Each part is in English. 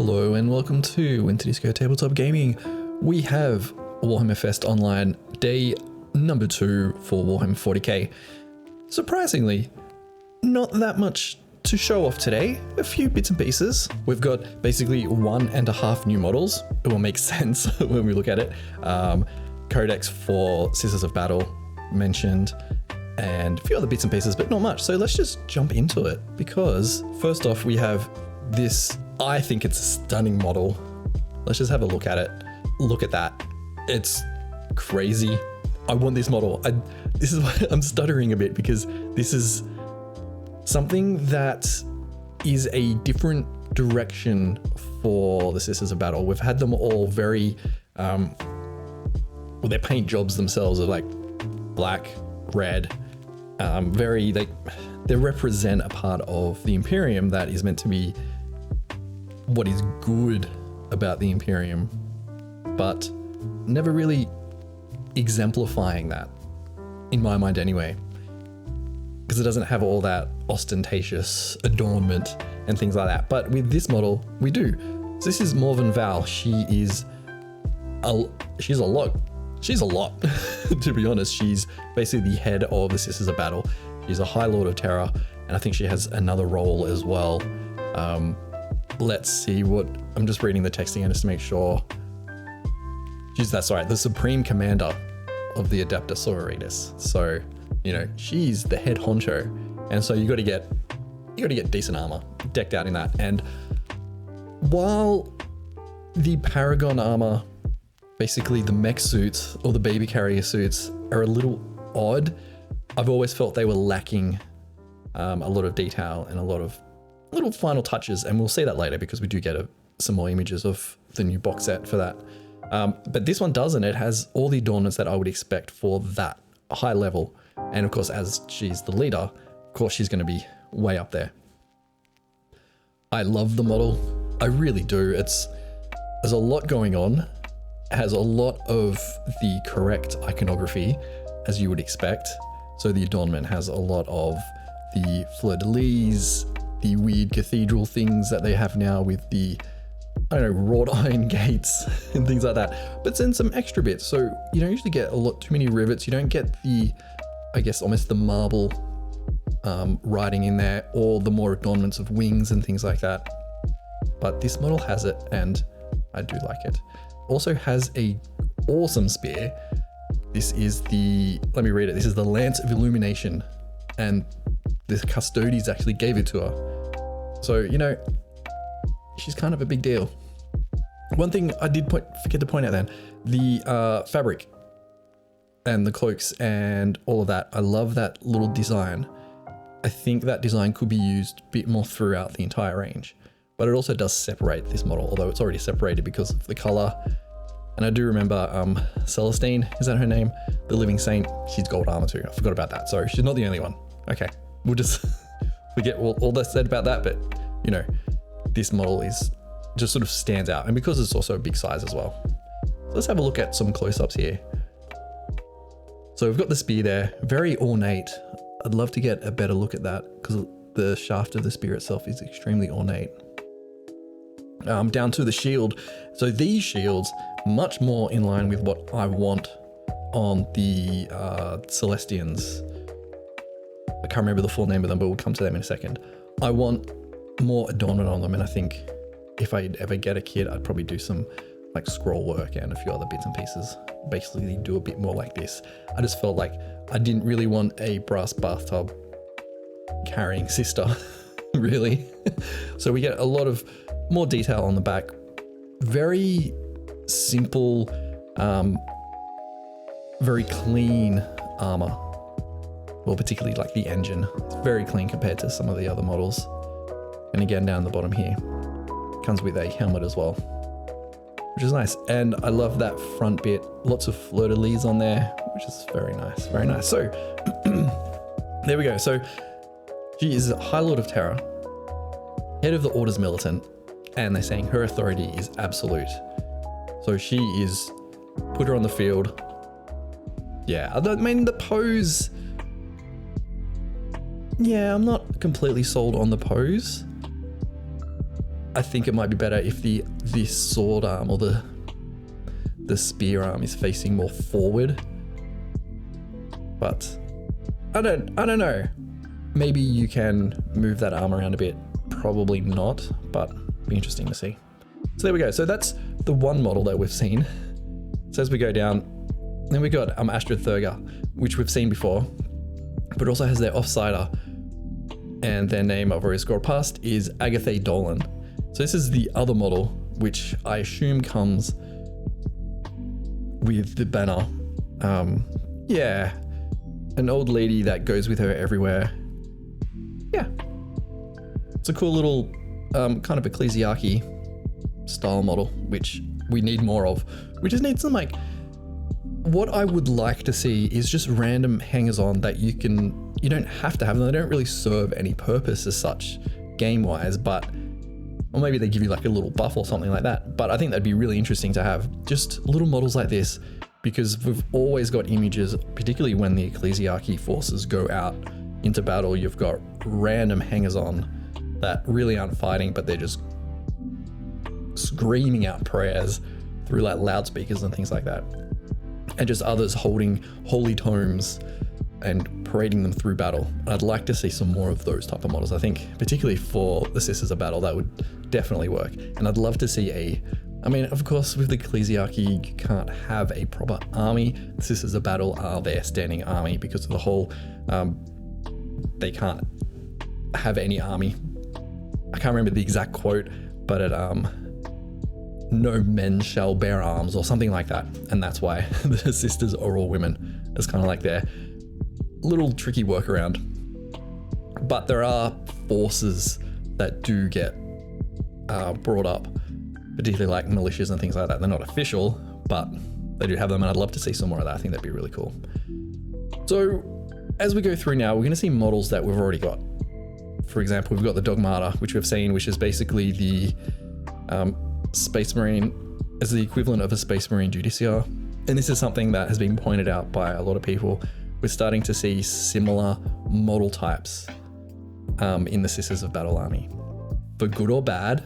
Hello and welcome to Winter Disco Tabletop Gaming. We have Warhammer Fest Online day number 2 for Warhammer 40k. Surprisingly, not that much to show off today. A few bits and pieces. We've got basically 1.5 new models. It will make sense when we look at it. Codex for Sisters of Battle mentioned, and a few other bits and pieces, but not much. So let's just jump into it, because first off we have this, I think it's a stunning model. Let's just have a look at it. Look at that. It's crazy. I want this model. This is why I'm stuttering a bit, because this is something that is a different direction for the Sisters of Battle. We've had them all very, well, their paint jobs themselves are like black, red, they represent a part of the Imperium that is meant to be what is good about the Imperium, but never really exemplifying that, in my mind anyway, because it doesn't have all that ostentatious adornment and things like that. But with this model, we do. So this is Morvenn Vahl. She's a lot. She's a lot, to be honest. She's basically the head of the Sisters of Battle. She's a High Lord of Terra, and I think she has another role as well. Let's see what, I'm just reading the text again just to make sure. That's right, the Supreme Commander of the Adepta Sororitas. So, you know, she's the head honcho, and so you got to get decent armor decked out in that. And while the Paragon armor, basically the mech suits or the baby carrier suits, are a little odd, I've always felt they were lacking a lot of detail and a lot of little final touches, and we'll see that later because we do get some more images of the new box set for that. But this one doesn't. It has all the adornments that I would expect for that high level, and of course, as she's the leader, of course she's going to be way up there. I love the model. I really do. There's a lot going on. It has a lot of the correct iconography, as you would expect. So the adornment has a lot of the fleur-de-lis, the weird cathedral things that they have now with the, I don't know, wrought iron gates and things like that. But then some extra bits. So you don't usually get too many rivets. You don't get the, I guess, almost the marble writing in there, or the more adornments of wings and things like that. But this model has it, and I do like it. Also has a awesome spear. This is let me read it. This is the Lance of Illumination, and the Custodes actually gave it to her. So, you know, she's kind of a big deal. One thing I did forget to point out then, the fabric and the cloaks and all of that. I love that little design. I think that design could be used a bit more throughout the entire range, but it also does separate this model, although it's already separated because of the color. And I do remember Celestine, is that her name? The Living Saint, she's gold armor too. I forgot about that. Sorry, she's not the only one. Okay, we'll just forget all that's said about that, but you know, this model just sort of stands out, and because it's also a big size as well. So let's have a look at some close-ups here. So we've got the spear there, very ornate. I'd love to get a better look at that, because the shaft of the spear itself is extremely ornate. Down to the shield. So these shields, much more in line with what I want on the Celestians. I can't remember the full name of them, but we'll come to them in a second. I want more adornment on them, and I think if I ever get a kit, I'd probably do some like scroll work and a few other bits and pieces. Basically do a bit more like this. I just felt like I didn't really want a brass bathtub carrying sister, really. So we get a lot of more detail on the back. Very simple, very clean armor. Well, particularly like the engine. It's very clean compared to some of the other models. And again, down the bottom here, comes with a helmet as well, which is nice. And I love that front bit. Lots of fleur-de-lis on there, which is very nice, very nice. So there we go. So she is High Lord of Terra, head of the Orders Militant, and they're saying her authority is absolute. So she is, put her on the field. Yeah, I mean, the pose, yeah, I'm not completely sold on the pose. I think it might be better if the sword arm or the spear arm is facing more forward. But I don't know. Maybe you can move that arm around a bit. Probably not, but be interesting to see. So there we go. So that's the one model that we've seen. So as we go down, then we got Astrid Thurga, which we've seen before, but also has their offsider, and their name I've already scrolled past is Agatha Dolan. So this is the other model, which I assume comes with the banner. Yeah, an old lady that goes with her everywhere. Yeah, it's a cool little kind of ecclesiarchy style model, which we need more of. We just need some, like, what I would like to see is just random hangers on that you don't have to have them. They don't really serve any purpose as such game wise, but, or maybe they give you like a little buff or something like that. But I think that'd be really interesting to have just little models like this, because we've always got images, particularly when the ecclesiarchy forces go out into battle, you've got random hangers on that really aren't fighting, but they're just screaming out prayers through like loudspeakers and things like that. And just others holding holy tomes and parading them through battle. I'd like to see some more of those type of models. I think particularly for the Sisters of Battle, that would definitely work. And I'd love to see I mean, of course, with the ecclesiarchy, you can't have a proper army. The Sisters of Battle are their standing army because of the whole, they can't have any army. I can't remember the exact quote, but no men shall bear arms or something like that. And that's why the sisters are all women. It's kind of like their little tricky workaround. But there are forces that do get brought up, particularly like militias and things like that. They're not official, but they do have them, and I'd love to see some more of that. I think that'd be really cool. So as we go through now, we're going to see models that we've already got. For example, we've got the Dogmata, which we've seen, which is basically the Space Marine, as the equivalent of a Space Marine Justiciar. And this is something that has been pointed out by a lot of people. We're starting to see similar model types in the Sisters of Battle army. For good or bad,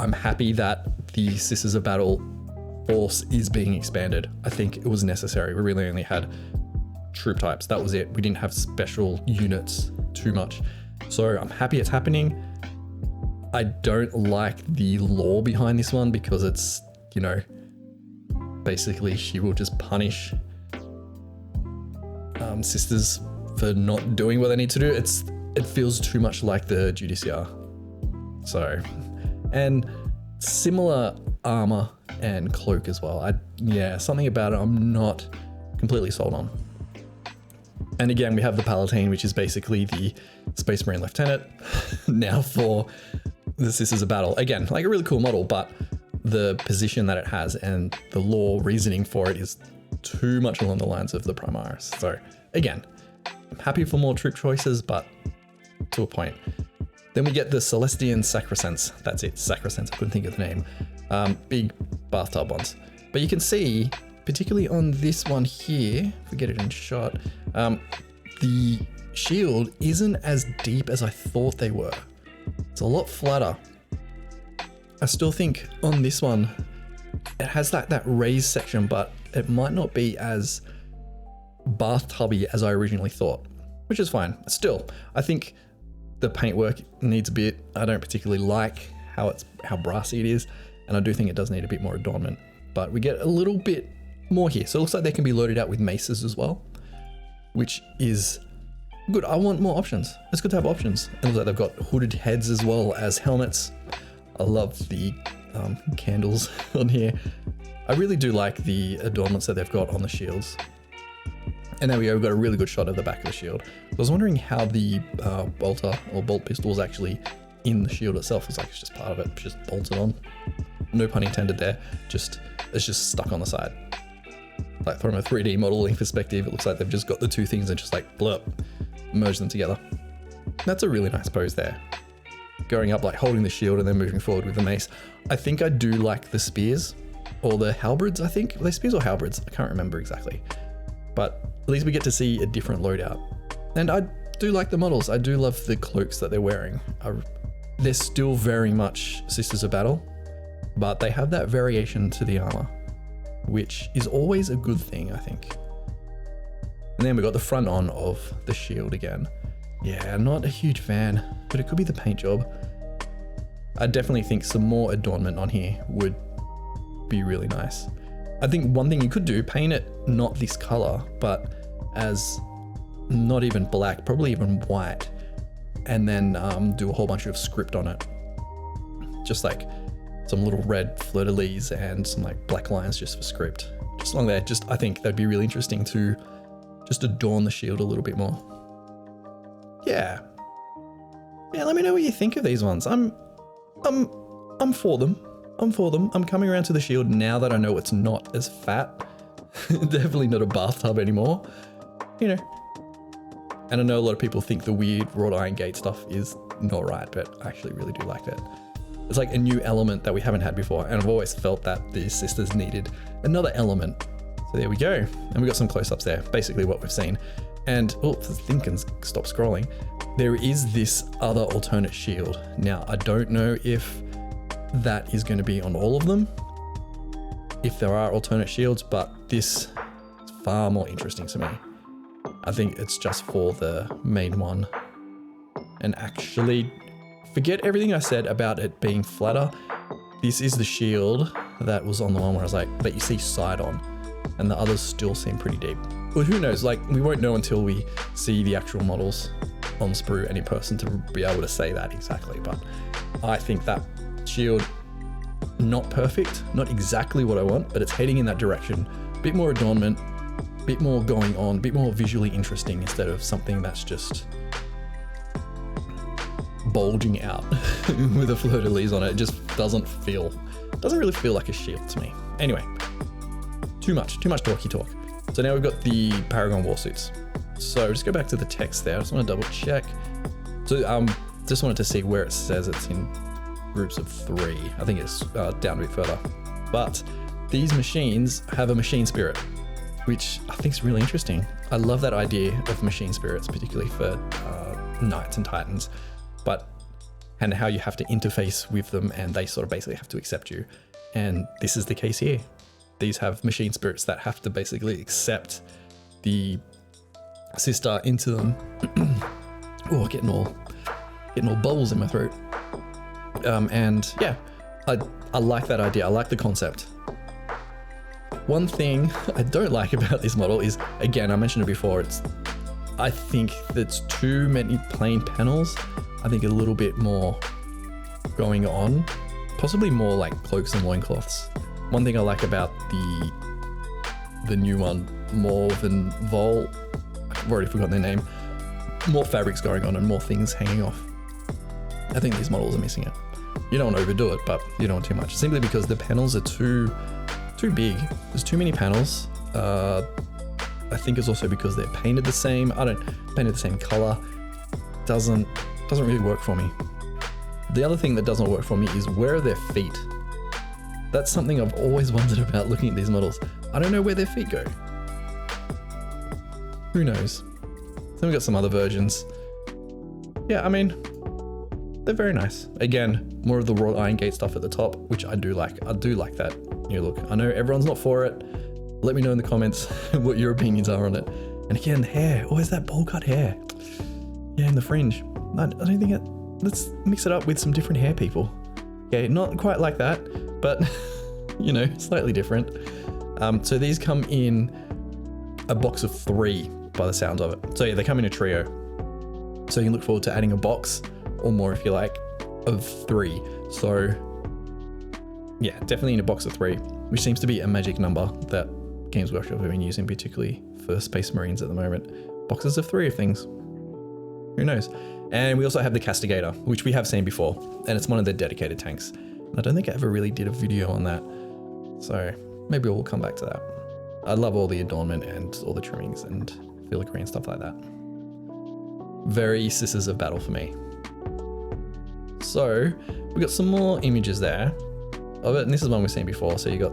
I'm happy that the Sisters of Battle force is being expanded. I think it was necessary. We really only had troop types. That was it. We didn't have special units too much. So I'm happy it's happening. I don't like the lore behind this one because it's, you know, basically she will just punish sisters for not doing what they need to do. It feels too much like the Justiciar. So, and similar armor and cloak as well. Something about it I'm not completely sold on. And again, we have the Palatine, which is basically the Space Marine Lieutenant now for the Sisters of Battle. Again, like a really cool model, but the position that it has and the lore reasoning for it is too much along the lines of the Primaris. So again, I'm happy for more troop choices, but to a point. Then we get the Celestian Sacrosanct. That's it, Sacrosanct. I couldn't think of the name. Big bathtub ones. But you can see, particularly on this one here, if we get it in shot, the shield isn't as deep as I thought they were. It's a lot flatter. I still think on this one, it has that raised section, but it might not be as bathtubby as I originally thought, which is fine. Still, I think the paintwork needs a bit. I don't particularly like how brassy it is, and I do think it does need a bit more adornment, but we get a little bit more here. So it looks like they can be loaded out with maces as well, which is good. I want more options. It's good to have options. It looks like they've got hooded heads as well as helmets. I love the candles on here. I really do like the adornments that they've got on the shields. And there we go, we've got a really good shot of the back of the shield. I was wondering how the bolter or bolt pistol is actually in the shield itself. It's like it's just part of it, it's just bolted on. No pun intended there, it's just stuck on the side. Like from a 3D modeling perspective, it looks like they've just got the two things and just like blurp, merge them together. That's a really nice pose there. Going up, like holding the shield and then moving forward with the mace. I think I do like the spears or the halberds, I think. Are they spears or halberds? I can't remember exactly. But at least we get to see a different loadout. And I do like the models. I do love the cloaks that they're wearing. they're still very much Sisters of Battle, but they have that variation to the armor, which is always a good thing, I think. And then we got the front on of the shield again. Yeah, not a huge fan, but it could be the paint job. I definitely think some more adornment on here would be really nice. I think one thing you could do, paint it not this color, but as not even black, probably even white, and then do a whole bunch of script on it. Just like some little red fleur-de-lis and some like black lines just for script. Just along there, I think that'd be really interesting to just adorn the shield a little bit more. Yeah, let me know what you think of these ones. I'm for them. I'm coming around to the shield now that I know it's not as fat. Definitely not a bathtub anymore. You know. And I know a lot of people think the weird wrought iron gate stuff is not right, but I actually really do like it. It's like a new element that we haven't had before, and I've always felt that the Sisters needed another element. So there we go. And we got some close-ups there, basically what we've seen. And, oh, the thing can stop scrolling. There is this other alternate shield. Now, I don't know if that is going to be on all of them, if there are alternate shields, but this is far more interesting to me. I think it's just for the main one. And actually, forget everything I said about it being flatter. This is the shield that was on the one where I was like, that you see side on, and the others still seem pretty deep. Well, who knows? Like, we won't know until we see the actual models on sprue and in person to be able to say that exactly. But I think that shield, not perfect, not exactly what I want, but it's heading in that direction. A bit more adornment, a bit more going on, a bit more visually interesting instead of something that's just bulging out with a fleur-de-lis on it. It just doesn't really feel like a shield to me. Anyway, too much talky talk. So now we've got the Paragon warsuits. So just go back to the text there. I just want to double check. So just wanted to see where it says it's in groups of 3. I think it's down a bit further. But these machines have a machine spirit, which I think is really interesting. I love that idea of machine spirits, particularly for knights and titans, and how you have to interface with them and they sort of basically have to accept you. And this is the case here. These have machine spirits that have to basically accept the sister into them. Oh, getting all bubbles in my throat. And yeah, I like that idea. I like the concept. One thing I don't like about this model is, again, I mentioned it before, I think there's too many plain panels. I think a little bit more going on, possibly more like cloaks and loincloths. One thing I like about the new one, Morvenn Vahl, I've already forgotten their name, more fabrics going on and more things hanging off. I think these models are missing it. You don't want to overdo it, but you don't want too much, simply because the panels are too big. There's too many panels. I think it's also because they're painted the same. Painted the same color. Doesn't really work for me. The other thing that doesn't work for me is, where are their feet? That's something I've always wondered about looking at these models. I don't know where their feet go. Who knows? Then we've got some other versions. Yeah, I mean, they're very nice. Again, more of the wrought iron gate stuff at the top, which I do like. I do like that new look. I know everyone's not for it. Let me know in the comments what your opinions are on it. And again, hair. Always that bowl cut hair. Yeah, and the fringe. I don't think let's mix it up with some different hair people. Okay, not quite like that, but you know, slightly different. So these come in a box of 3 by the sounds of it. So yeah, they come in a trio. So you can look forward to adding a box or more if you like of 3. So yeah, definitely in a box of 3, which seems to be a magic number that Games Workshop have been using, particularly for Space Marines at the moment. Boxes of 3 of things. Who knows? And we also have the Castigator, which we have seen before, and it's one of their dedicated tanks. And I don't think I ever really did a video on that, so maybe we'll come back to that. I love all the adornment and all the trimmings and filigree and stuff like that. Very Sisters of Battle for me. So we got some more images there of it, and this is one we've seen before. So you got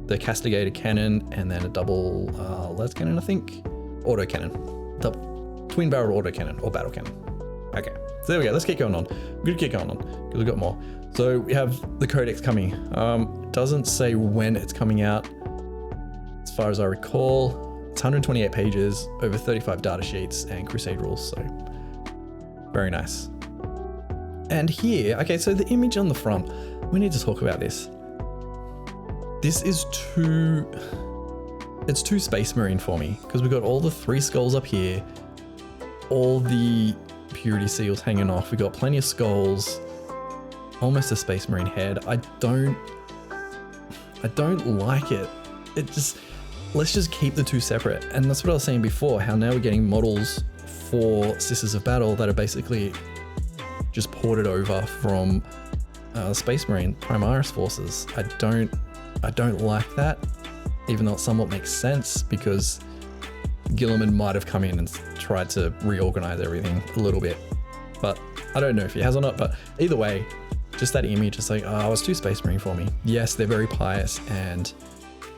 the Castigator cannon and then a double las cannon, I think, auto cannon, twin barrel auto cannon or battle cannon. Okay, So there we go. Let's keep going on. We're gonna keep going on because we've got more. So we have the Codex coming. Doesn't say when it's coming out. As far as I recall, it's 128 pages, over 35 data sheets, and Crusade rules. So very nice. And here, okay, so the image on the front, we need to talk about this. This is it's too Space Marine for me, because we've got all the 3 skulls up here, all the purity seals hanging off. We got plenty of skulls, almost a Space Marine head. I don't like it. Let's just keep the 2 separate. And that's what I was saying before, how now we're getting models for Sisters of Battle that are basically just ported over from Space Marine Primaris forces. I don't like that, even though it somewhat makes sense because Gilliman might have come in and tried to reorganize everything a little bit, but I don't know if he has or not. But either way, just that image, it's like, oh, it's too Space Marine for me. Yes, they're very pious and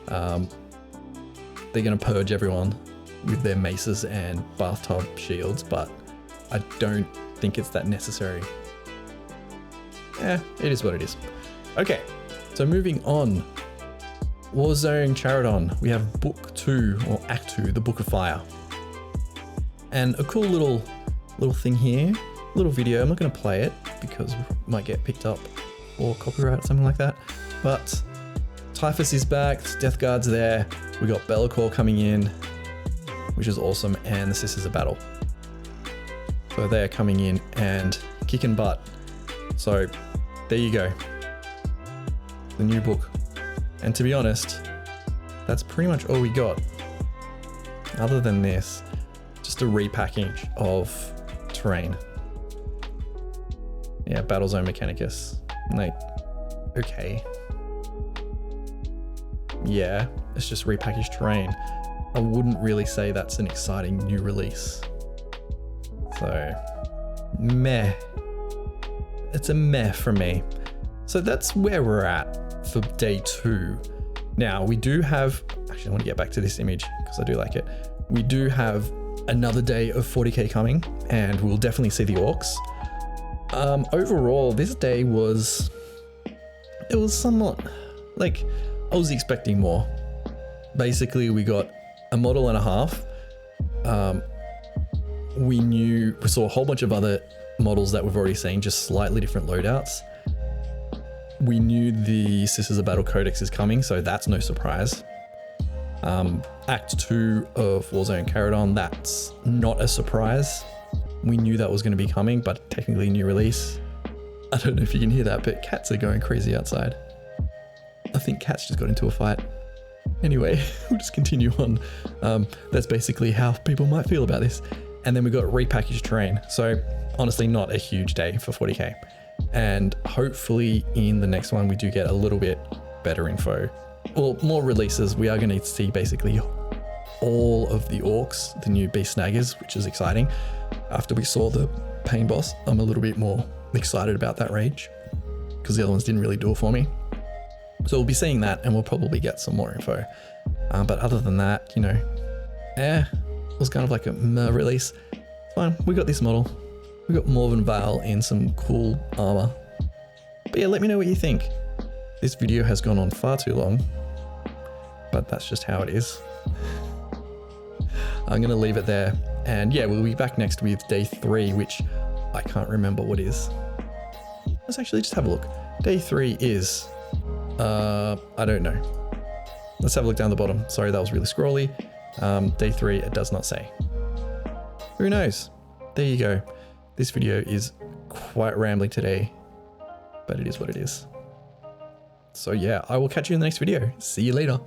they're gonna purge everyone with their maces and bathtub shields, but I don't think it's that necessary. It is what it is. Okay, so moving on. Warzone Charadon. We have Book 2 or Act 2, the Book of Fire, and a cool little thing here, little video. I'm not going to play it because we might get picked up or copyright or something like that. But Typhus is back. Death Guard's there. We got Be'lakor coming in, which is awesome, and the Sisters of Battle. So they're coming in and kicking butt. So there you go, the new book. And to be honest, that's pretty much all we got. Other than this, just a repackage of terrain. Yeah, Battle Zone Mechanicus. Like, okay. Yeah, it's just repackaged terrain. I wouldn't really say that's an exciting new release. So, meh. It's a meh for me. So that's where we're at for day 2. Now we do have, actually I want to get back to this image because I do like it. We do have another day of 40k coming, and we'll definitely see the orcs. Overall, this day was somewhat, like, I was expecting more. Basically, we got a model and a half. We saw a whole bunch of other models that we've already seen, just slightly different loadouts. We knew the Sisters of Battle Codex is coming, so that's no surprise. Act 2 of Warzone Charadon, that's not a surprise. We knew that was going to be coming, but technically new release. I don't know if you can hear that, but cats are going crazy outside. I think cats just got into a fight. Anyway, we'll just continue on. That's basically how people might feel about this. And then we got repackaged terrain. So honestly, not a huge day for 40k. And hopefully in the next one, we do get a little bit better info. Well, more releases. We are going to see basically all of the orcs, the new beast snaggers, which is exciting. After we saw the pain boss, I'm a little bit more excited about that rage because the other ones didn't really do it for me. So we'll be seeing that, and we'll probably get some more info. But other than that, you know, it was kind of like a release. Fine, we got this model. We got Morvenn Vahl in some cool armor. But yeah, let me know what you think. This video has gone on far too long, but that's just how it is. I'm going to leave it there. And yeah, we'll be back next with day 3, which I can't remember what is. Let's actually just have a look. Day 3 is, I don't know. Let's have a look down the bottom. Sorry, that was really scrolly. Day 3, it does not say. Who knows? There you go. This video is quite rambling today, but it is what it is. So yeah, I will catch you in the next video. See you later.